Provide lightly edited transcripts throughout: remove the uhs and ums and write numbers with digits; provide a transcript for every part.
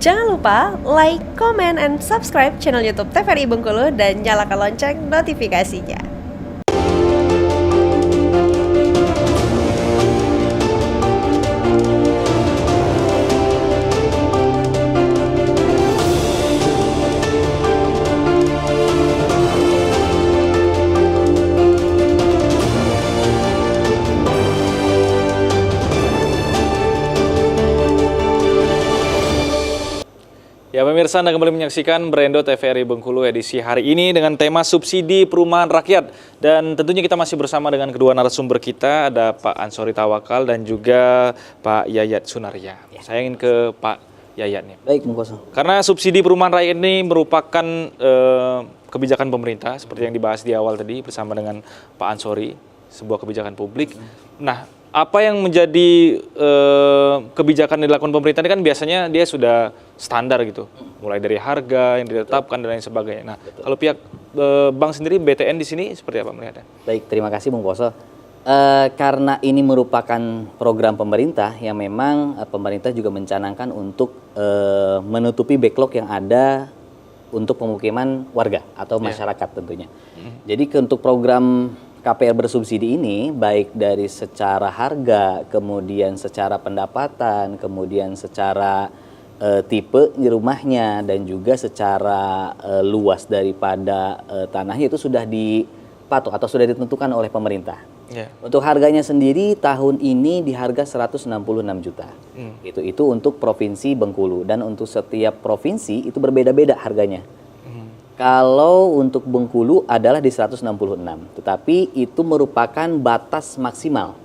Jangan lupa like, comment, and subscribe channel YouTube TVRI Bengkulu dan nyalakan lonceng notifikasinya. Ya pemirsa, Anda kembali menyaksikan Brendo TVRI Bengkulu edisi hari ini dengan tema subsidi perumahan rakyat. Dan tentunya kita masih bersama dengan kedua narasumber kita, ada Pak Ansori Tawakal dan juga Pak Yayat Sunaria. Saya ingin ke Pak Yayat nih. Baik, Bung Koso. Karena subsidi perumahan rakyat ini merupakan kebijakan pemerintah seperti yang dibahas di awal tadi bersama dengan Pak Ansori, sebuah kebijakan publik. Nah, apa yang menjadi kebijakan yang dilakukan pemerintah ini kan biasanya dia sudah standar gitu, mulai dari harga yang ditetapkan dan lain sebagainya. Nah, kalau pihak bank sendiri, BTN di sini seperti apa melihatnya? Baik, terima kasih Bung Koso. Karena ini merupakan program pemerintah yang memang pemerintah juga mencanangkan untuk menutupi backlog yang ada untuk pemukiman warga atau masyarakat tentunya. Jadi untuk program KPR bersubsidi ini baik dari secara harga, kemudian secara pendapatan, kemudian secara tipe di rumahnya dan juga secara luas daripada tanahnya itu sudah dipatok atau sudah ditentukan oleh pemerintah. Untuk harganya sendiri tahun ini di harga 166 juta. Itu untuk provinsi Bengkulu dan untuk setiap provinsi itu berbeda-beda harganya. Kalau untuk Bengkulu adalah di 166, tetapi itu merupakan batas maksimal,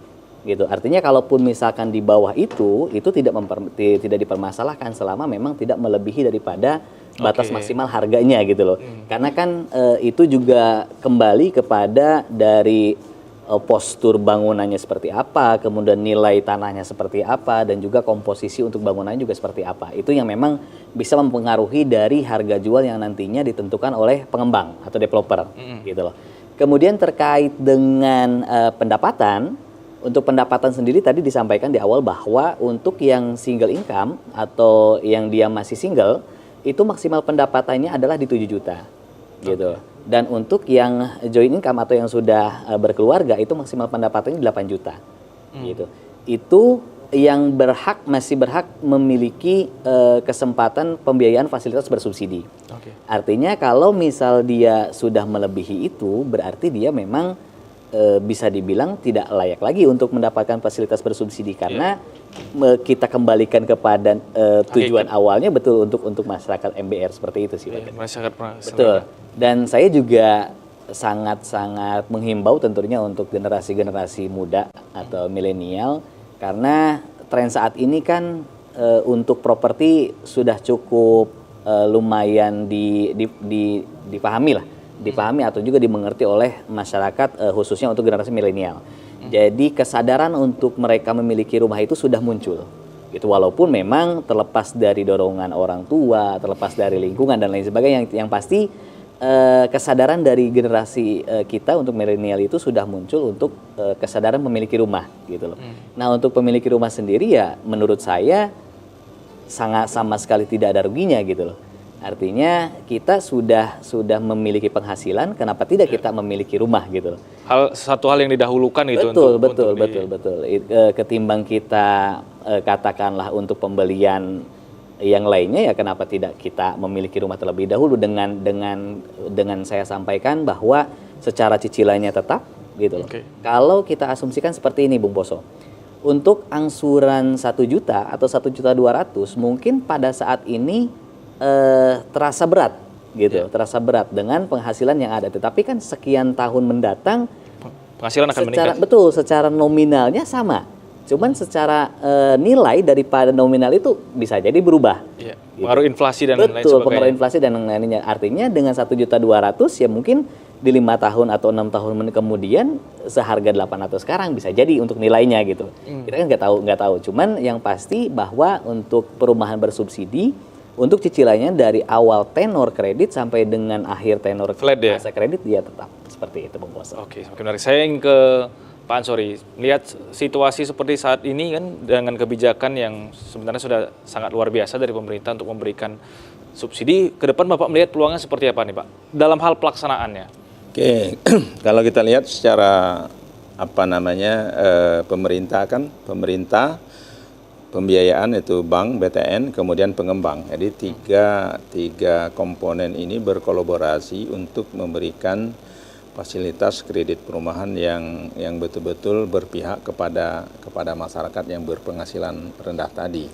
gitu. Artinya kalaupun misalkan di bawah itu tidak dipermasalahkan selama memang tidak melebihi daripada batas maksimal harganya, gitu loh. Karena kan itu juga kembali kepada dari postur bangunannya seperti apa, kemudian nilai tanahnya seperti apa, dan juga komposisi untuk bangunannya juga seperti apa. Itu yang memang bisa mempengaruhi dari harga jual yang nantinya ditentukan oleh pengembang atau developer, gitu loh. Kemudian terkait dengan pendapatan, untuk pendapatan sendiri tadi disampaikan di awal bahwa untuk yang single income atau yang dia masih single, itu maksimal pendapatannya adalah di 7 juta, gitu. Dan untuk yang joint income atau yang sudah berkeluarga itu maksimal pendapatannya 8 juta. Gitu. Itu yang masih berhak memiliki kesempatan pembiayaan fasilitas bersubsidi. Artinya kalau misal dia sudah melebihi itu berarti dia memang bisa dibilang tidak layak lagi untuk mendapatkan fasilitas bersubsidi karena kita kembalikan kepada tujuan awalnya betul untuk masyarakat MBR seperti itu sih. Masyarakat. Betul. Dan saya juga sangat-sangat menghimbau tentunya untuk generasi-generasi muda atau milenial karena tren saat ini kan untuk properti sudah cukup lumayan dipahami atau juga dimengerti oleh masyarakat khususnya untuk generasi milenial. Jadi kesadaran untuk mereka memiliki rumah itu sudah muncul. Gitu, walaupun memang terlepas dari dorongan orang tua, terlepas dari lingkungan dan lain sebagainya, yang pasti kesadaran dari generasi kita untuk milenial itu sudah muncul untuk kesadaran memiliki rumah, gitu loh. Nah, untuk memiliki rumah sendiri ya menurut saya sangat sama sekali tidak ada ruginya, gitu loh. Artinya kita sudah memiliki penghasilan, kenapa tidak kita memiliki rumah, gitu loh. Satu hal yang didahulukan itu betul. Ketimbang kita katakanlah untuk pembelian yang lainnya ya kenapa tidak kita memiliki rumah terlebih dahulu dengan saya sampaikan bahwa secara cicilannya tetap, gitu loh. Kalau kita asumsikan seperti ini Bung Boso, untuk angsuran 1 juta atau 1.200.000 mungkin pada saat ini terasa berat, gitu, terasa berat dengan penghasilan yang ada. Tetapi kan sekian tahun mendatang penghasilan akan meningkat. Betul, secara nominalnya sama. Cuman secara nilai daripada nominal itu bisa jadi berubah. Gitu. Pengaruh inflasi dan lain sebagainya. Betul, pengaruh inflasi dan lain-lainnya. Artinya dengan 1.200.000 ya mungkin di 5 tahun atau 6 tahun kemudian seharga 800 sekarang bisa jadi untuk nilainya, gitu. Kita kan nggak tahu. Cuman yang pasti bahwa untuk perumahan bersubsidi untuk cicilannya dari awal tenor kredit sampai dengan akhir tenor masa kredit dia tetap seperti itu, Bung Boso. Oke, semakin menarik. Saya ingin ke Pak Ansori, lihat situasi seperti saat ini kan dengan kebijakan yang sebenarnya sudah sangat luar biasa dari pemerintah untuk memberikan subsidi, ke depan Bapak melihat peluangnya seperti apa nih Pak dalam hal pelaksanaannya? Oke, kalau kita lihat secara pemerintah pembiayaan itu bank, BTN, kemudian pengembang. Jadi tiga komponen ini berkolaborasi untuk memberikan fasilitas kredit perumahan yang betul-betul berpihak kepada masyarakat yang berpenghasilan rendah tadi.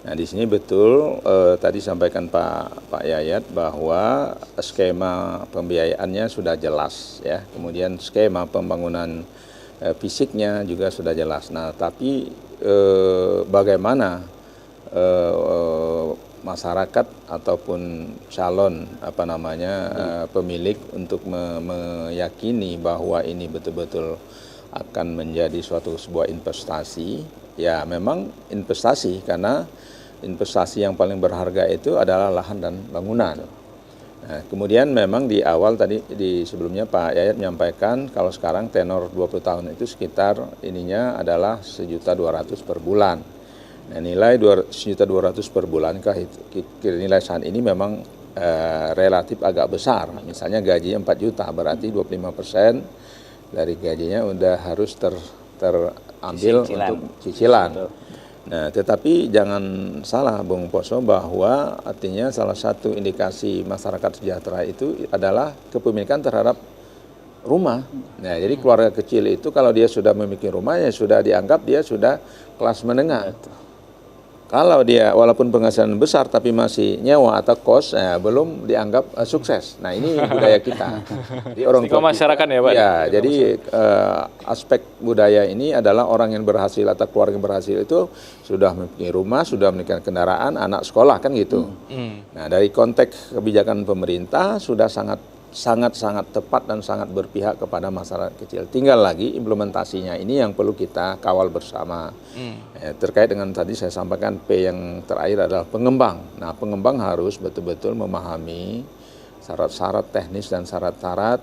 Nah, di sini betul tadi sampaikan Pak Yayat bahwa skema pembiayaannya sudah jelas ya. Kemudian skema pembangunan fisiknya juga sudah jelas. Nah, tapi bagaimana masyarakat ataupun calon pemilik untuk meyakini bahwa ini betul-betul akan menjadi sebuah investasi, ya memang investasi, karena investasi yang paling berharga itu adalah lahan dan bangunan. Nah, kemudian memang di awal tadi sebelumnya Pak Yayat menyampaikan kalau sekarang tenor 20 tahun itu sekitar ininya adalah 1.200.000 per bulan. Nah, nilai 1.200.000 per bulan nilai saat ini memang relatif agak besar. Misalnya gajinya 4 juta, berarti 25% dari gajinya udah harus terambil untuk cicilan. Nah, tetapi jangan salah Bung Poso bahwa artinya salah satu indikasi masyarakat sejahtera itu adalah kepemilikan terhadap rumah. Nah, jadi keluarga kecil itu kalau dia sudah memiliki rumah ya sudah dianggap dia sudah kelas menengah. Kalau dia walaupun penghasilan besar tapi masih nyewa atau kos, belum dianggap sukses. Nah, ini budaya kita. Jadi orang tua masyarakat ya Pak? Ya, jadi aspek budaya ini adalah orang yang berhasil atau keluarga yang berhasil itu sudah memiliki rumah, sudah memiliki kendaraan, anak sekolah kan gitu. Nah, dari konteks kebijakan pemerintah sudah sangat tepat dan sangat berpihak kepada masyarakat kecil. Tinggal lagi implementasinya ini yang perlu kita kawal bersama. Terkait dengan tadi saya sampaikan P yang terakhir adalah pengembang. Nah, pengembang harus betul-betul memahami syarat-syarat teknis dan syarat-syarat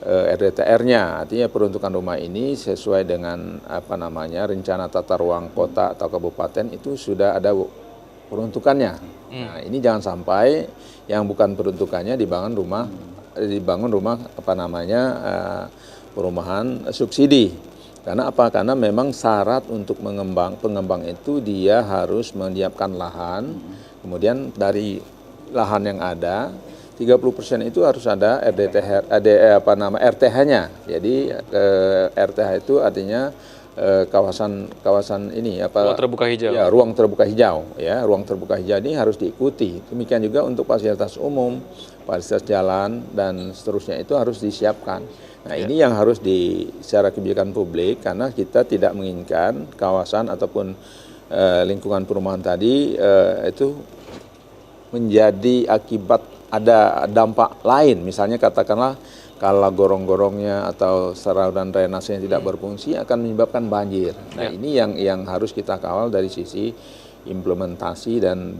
RDTR-nya. Artinya peruntukan rumah ini sesuai dengan rencana tata ruang kota atau kabupaten itu sudah ada peruntukannya. Nah, ini jangan sampai yang bukan peruntukannya dibangun rumah perumahan subsidi. Karena apa? Karena memang syarat untuk pengembang itu dia harus menyiapkan lahan, kemudian dari lahan yang ada 30% itu harus ada RTH-nya. Jadi RTH itu artinya kawasan ini ruang terbuka hijau. Ya, ruang terbuka hijau ya. Ruang terbuka hijau ini harus diikuti. Demikian juga untuk fasilitas umum, fasilitas jalan dan seterusnya itu harus disiapkan. Nah, ini yang harus secara kebijakan publik, karena kita tidak menginginkan kawasan ataupun lingkungan perumahan tadi itu menjadi akibat ada dampak lain. Misalnya katakanlah kalau gorong-gorongnya atau saluran drainase yang tidak berfungsi akan menyebabkan banjir. Nah, ini yang harus kita kawal dari sisi implementasi dan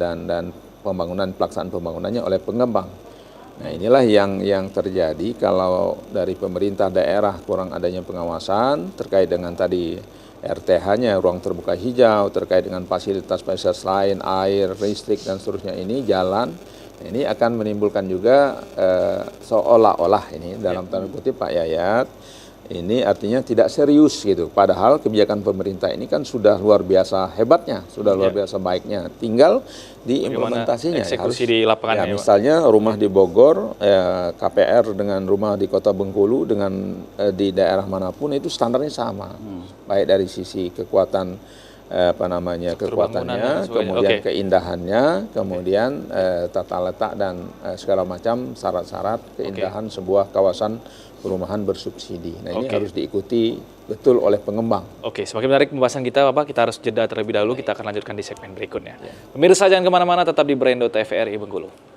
pelaksanaan pembangunannya oleh pengembang. Nah, inilah yang terjadi kalau dari pemerintah daerah kurang adanya pengawasan terkait dengan tadi RTH-nya, ruang terbuka hijau, terkait dengan fasilitas-fasilitas lain, air, listrik dan seterusnya ini jalan. Ini akan menimbulkan juga seolah-olah ini dalam tanda kutip Pak Yayat, ini artinya tidak serius gitu. Padahal kebijakan pemerintah ini kan sudah luar biasa hebatnya, sudah luar biasa baiknya. Tinggal di implementasinya. Eksekusi di lapangan. Misalnya rumah di Bogor, KPR dengan rumah di Kota Bengkulu dengan di daerah manapun itu standarnya sama. Baik dari sisi kekuatan kekuatannya, kemudian keindahannya, kemudian tata letak dan segala macam syarat-syarat keindahan sebuah kawasan perumahan bersubsidi. Nah, ini harus diikuti betul oleh pengembang. Oke, semakin menarik pembahasan kita, Bapak. Kita harus jeda terlebih dahulu. Kita akan lanjutkan di segmen berikutnya. Pemirsa jangan kemana-mana, tetap di Brando TVRI Bengkulu.